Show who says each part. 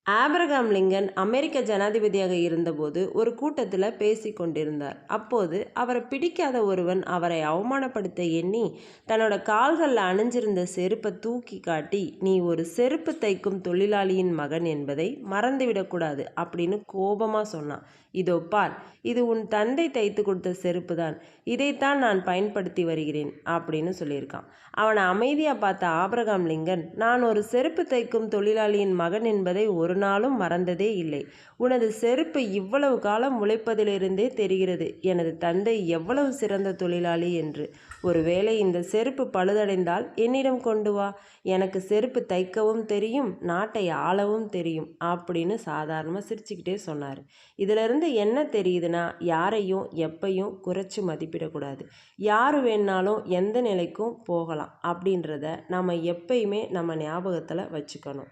Speaker 1: Abraham Lincoln அமெரிக்க ஜனாதிபதியாக இருந்தபோது ஒரு கூட்டத்தில் பேசி கொண்டிருந்தார். அப்போது அவரை பிடிக்காத ஒருவன் அவரை அவமானப்படுத்த எண்ணி தன்னோட கால்களில் அணிஞ்சிருந்த செருப்பை தூக்கி காட்டி, நீ ஒரு செருப்பு தைக்கும் தொழிலாளியின் மகன் என்பதை மறந்துவிடக்கூடாது அப்படின்னு கோபமாக சொன்னான். இதோ பார், இது உன் தந்தை தைத்து கொடுத்த செருப்பு தான், இதைத்தான் நான் பயன்படுத்தி வருகிறேன் அப்படின்னு சொல்லியிருக்கான். அவனை அமைதியாக பார்த்த ஆபிரகாம் லிங்கன், நான் ஒரு செருப்பு தைக்கும் தொழிலாளியின் மகன் என்பதை ஒரு நாளும் மறந்ததே இல்லை. உனது செருப்பு இவ்வளவு காலம் உழைப்பதிலிருந்தே தெரிகிறது எனது தந்தை எவ்வளவு சிறந்த தொழிலாளி என்று. ஒருவேளை இந்த செருப்பு பழுதடைந்தால் என்னிடம் கொண்டு வா, எனக்கு செருப்பு தைக்கவும் தெரியும், நாட்டை ஆளவும் தெரியும் அப்படின்னு சாதாரணமாக சிரிச்சுக்கிட்டே சொன்னார். இதிலிருந்து என்ன தெரியுதுன்னா, யாரையும் எப்பையும் குறைச்சி மதிப்பிடக்கூடாது. யார் வேணாலும் எந்த நிலைக்கும் போகலாம் அப்படின்றத நம்ம எப்பயுமே நம்ம ஞாபகத்தில் வச்சுக்கணும்.